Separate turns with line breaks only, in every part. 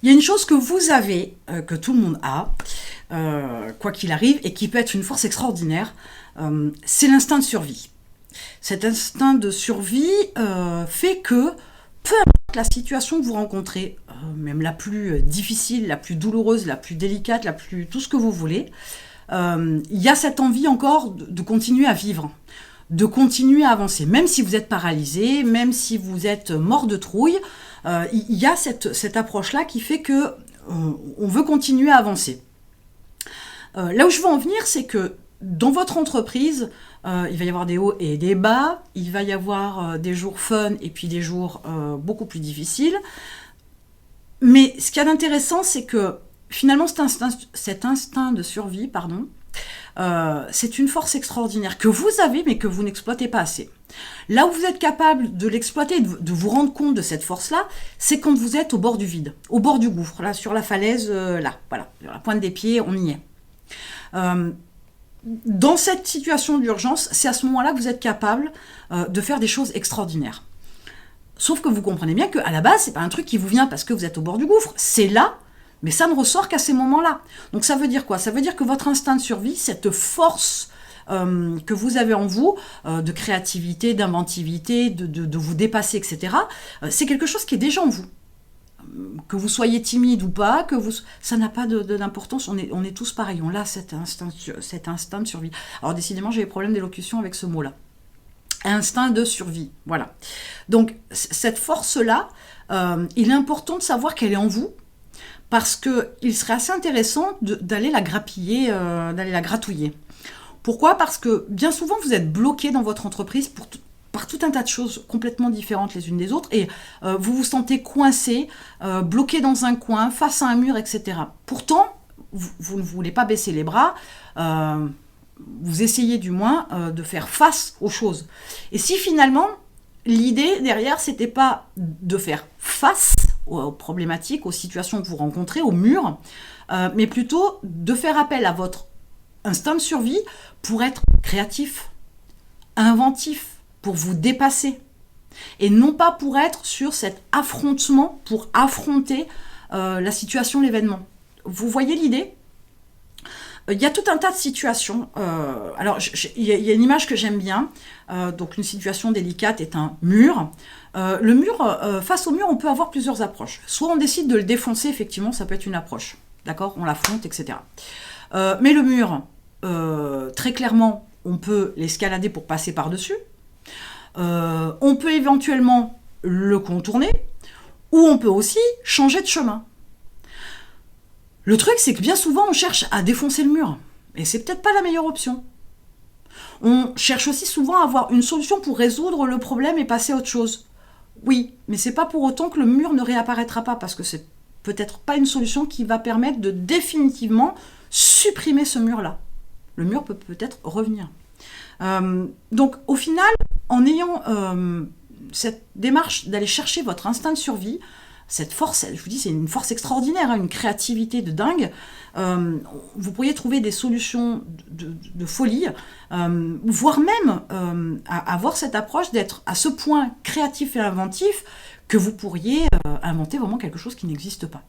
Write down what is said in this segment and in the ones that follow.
Il y a une chose que vous avez, que tout le monde a, quoi qu'il arrive, et qui peut être une force extraordinaire, c'est l'instinct de survie. Cet instinct de survie fait que, peu importe la situation que vous rencontrez, même la plus difficile, la plus douloureuse, la plus délicate, la plus tout ce que vous voulez, il y a cette envie encore de continuer à vivre, de continuer à avancer, même si vous êtes paralysé, même si vous êtes mort de trouille, il y a cette approche-là qui fait que on veut continuer à avancer. Là où je veux en venir, c'est que dans votre entreprise, il va y avoir des hauts et des bas, il va y avoir des jours fun et puis des jours beaucoup plus difficiles. Mais ce qu'il y a d'intéressant, c'est que finalement cet instinct de survie, c'est une force extraordinaire que vous avez mais que vous n'exploitez pas assez. Là où vous êtes capable de l'exploiter, de vous rendre compte de cette force-là, c'est quand vous êtes au bord du vide, au bord du gouffre, là sur la falaise, là, voilà, sur la pointe des pieds, on y est. Dans cette situation d'urgence, c'est à ce moment-là que vous êtes capable de faire des choses extraordinaires. Sauf que vous comprenez bien qu'à la base, c'est pas un truc qui vous vient parce que vous êtes au bord du gouffre, c'est là, mais ça ne ressort qu'à ces moments-là. Donc ça veut dire quoi ? Ça veut dire que votre instinct de survie, cette force que vous avez en vous, de créativité, d'inventivité, de vous dépasser, etc., c'est quelque chose qui est déjà en vous. Que vous soyez timide ou pas, ça n'a pas d'importance, on est tous pareils, on a cet instinct de survie. Alors décidément, j'ai des problèmes d'élocution avec ce mot-là. Instinct de survie, voilà. Donc cette force-là, il est important de savoir qu'elle est en vous, parce qu'il serait assez intéressant d'aller la grappiller, d'aller la gratouiller. Pourquoi ? Parce que bien souvent, vous êtes bloqué dans votre entreprise par tout un tas de choses complètement différentes les unes des autres, et vous vous sentez coincé, bloqué dans un coin, face à un mur, etc. Pourtant, vous ne voulez pas baisser les bras, vous essayez du moins de faire face aux choses. Et si finalement, l'idée derrière, c'était pas de faire face aux problématiques, aux situations que vous rencontrez, aux murs, mais plutôt de faire appel à votre instinct de survie pour être créatif, inventif, pour vous dépasser. Et non pas pour être sur cet affrontement, pour affronter la situation, l'événement. Vous voyez l'idée ? Il y a tout un tas de situations. Alors, il y a une image que j'aime bien. Donc, une situation délicate est un mur. Le mur, face au mur, on peut avoir plusieurs approches. Soit on décide de le défoncer, effectivement, ça peut être une approche. D'accord ? On l'affronte, etc. Mais le mur, très clairement, on peut l'escalader pour passer par-dessus. On peut éventuellement le contourner, ou on peut aussi changer de chemin. Le truc, c'est que bien souvent, on cherche à défoncer le mur. Et c'est peut-être pas la meilleure option. On cherche aussi souvent à avoir une solution pour résoudre le problème et passer à autre chose. Oui, mais c'est pas pour autant que le mur ne réapparaîtra pas, parce que c'est peut-être pas une solution qui va permettre de définitivement supprimer ce mur-là. Le mur peut peut-être revenir. Donc, au final, en ayant cette démarche d'aller chercher votre instinct de survie, cette force, je vous dis, c'est une force extraordinaire, une créativité de dingue. Vous pourriez trouver des solutions de folie, voire même avoir cette approche d'être à ce point créatif et inventif que vous pourriez inventer vraiment quelque chose qui n'existe pas.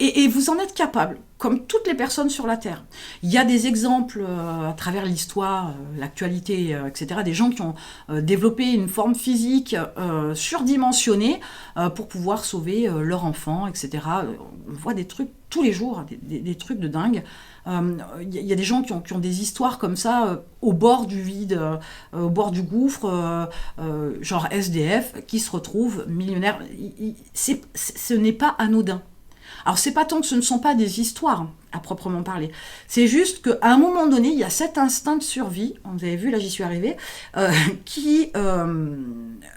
Et vous en êtes capable, comme toutes les personnes sur la Terre. Il y a des exemples à travers l'histoire, l'actualité, etc., des gens qui ont développé une forme physique surdimensionnée pour pouvoir sauver leur enfant, etc. On voit des trucs tous les jours, des trucs de dingue. Il y a des gens qui ont des histoires comme ça, au bord du vide, au bord du gouffre, genre SDF, qui se retrouvent millionnaires. Ce n'est pas anodin. Alors, c'est pas tant que ce ne sont pas des histoires, à proprement parler. C'est juste qu'à un moment donné, il y a cet instinct de survie, vous avez vu, là j'y suis arrivée, qui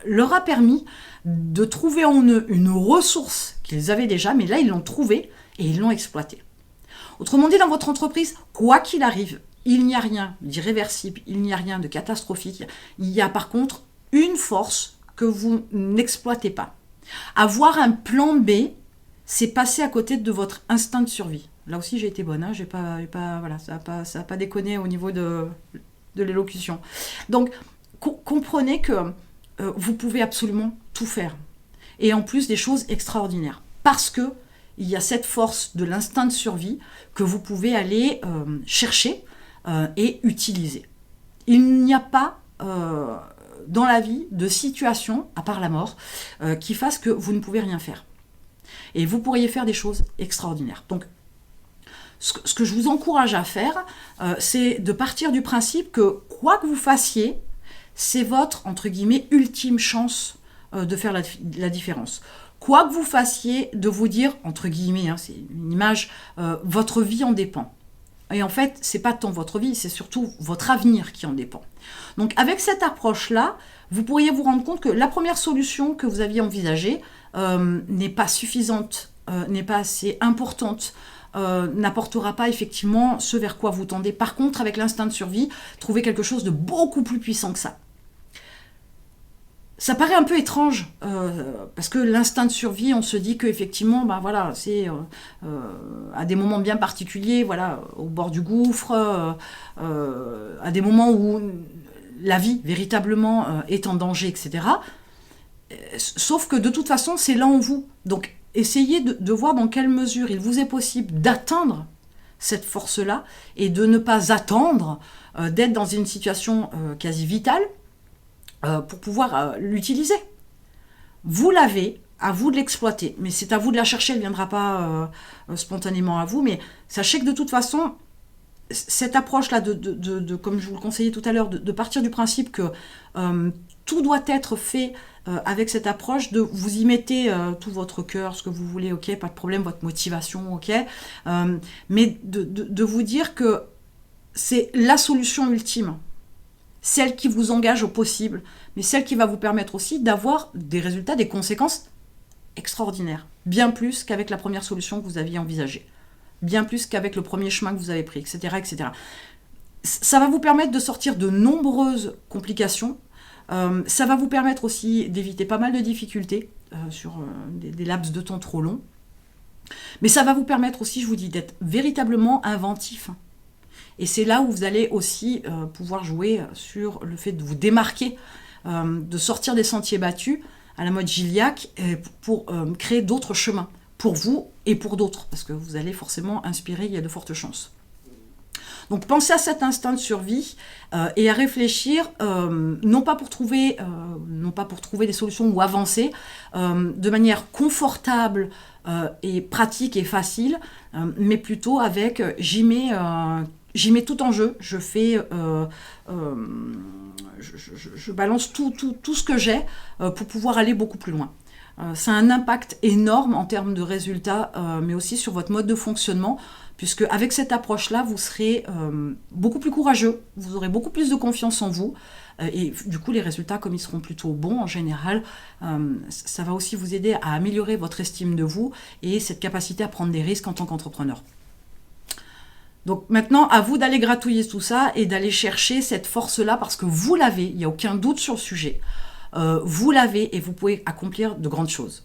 leur a permis de trouver en eux une ressource qu'ils avaient déjà, mais là ils l'ont trouvée et ils l'ont exploitée. Autrement dit, dans votre entreprise, quoi qu'il arrive, il n'y a rien d'irréversible, il n'y a rien de catastrophique. Il y a par contre une force que vous n'exploitez pas. Avoir un plan B, c'est passer à côté de votre instinct de survie. Là aussi, j'ai été bonne, hein, voilà, ça n'a pas déconné au niveau de l'élocution. Donc, comprenez que vous pouvez absolument tout faire. Et en plus, des choses extraordinaires. parce que il y a cette force de l'instinct de survie que vous pouvez aller chercher et utiliser. Il n'y a pas dans la vie de situation, à part la mort, qui fasse que vous ne pouvez rien faire. Et vous pourriez faire des choses extraordinaires. Donc, ce que je vous encourage à faire, c'est de partir du principe que quoi que vous fassiez, c'est votre, entre guillemets, ultime chance de faire la différence. Quoi que vous fassiez, de vous dire, entre guillemets, hein, c'est une image, votre vie en dépend. Et en fait, c'est pas tant votre vie, c'est surtout votre avenir qui en dépend. Donc avec cette approche-là, vous pourriez vous rendre compte que la première solution que vous aviez envisagée n'est pas suffisante, n'est pas assez importante, n'apportera pas effectivement ce vers quoi vous tendez. Par contre, avec l'instinct de survie, trouvez quelque chose de beaucoup plus puissant que ça. Ça paraît un peu étrange, parce que l'instinct de survie, on se dit qu'effectivement, ben voilà, c'est à des moments bien particuliers, voilà, au bord du gouffre, à des moments où la vie, véritablement, est en danger, etc. Sauf que de toute façon, c'est là en vous. Donc, essayez de voir dans quelle mesure il vous est possible d'atteindre cette force-là et de ne pas attendre d'être dans une situation quasi vitale, pour pouvoir l'utiliser. Vous l'avez, à vous de l'exploiter, mais c'est à vous de la chercher, elle ne viendra pas spontanément à vous, mais sachez que de toute façon, cette approche-là, comme je vous le conseillais tout à l'heure, de partir du principe que tout doit être fait avec cette approche, de vous y mettez tout votre cœur, ce que vous voulez, ok, pas de problème, votre motivation, ok, mais de vous dire que c'est la solution ultime, celle qui vous engage au possible, mais celle qui va vous permettre aussi d'avoir des résultats, des conséquences extraordinaires, bien plus qu'avec la première solution que vous aviez envisagée, bien plus qu'avec le premier chemin que vous avez pris, etc., etc. Ça va vous permettre de sortir de nombreuses complications, ça va vous permettre aussi d'éviter pas mal de difficultés sur des laps de temps trop longs, mais ça va vous permettre aussi, je vous dis, d'être véritablement inventif. Et c'est là où vous allez aussi pouvoir jouer sur le fait de vous démarquer, de sortir des sentiers battus à la mode Gilliac pour créer d'autres chemins pour vous et pour d'autres, parce que vous allez forcément inspirer, il y a de fortes chances. Donc pensez à cet instinct de survie et à réfléchir, non pas pour trouver des solutions ou avancer de manière confortable et pratique et facile, mais plutôt avec j'y mets tout en jeu, je balance tout ce que j'ai pour pouvoir aller beaucoup plus loin. Ça a un impact énorme en termes de résultats, mais aussi sur votre mode de fonctionnement, puisque avec cette approche-là, vous serez beaucoup plus courageux, vous aurez beaucoup plus de confiance en vous, et du coup, les résultats, comme ils seront plutôt bons en général, ça va aussi vous aider à améliorer votre estime de vous et cette capacité à prendre des risques en tant qu'entrepreneur. Donc maintenant, à vous d'aller gratouiller tout ça et d'aller chercher cette force-là parce que vous l'avez, il n'y a aucun doute sur le sujet. Vous l'avez et vous pouvez accomplir de grandes choses.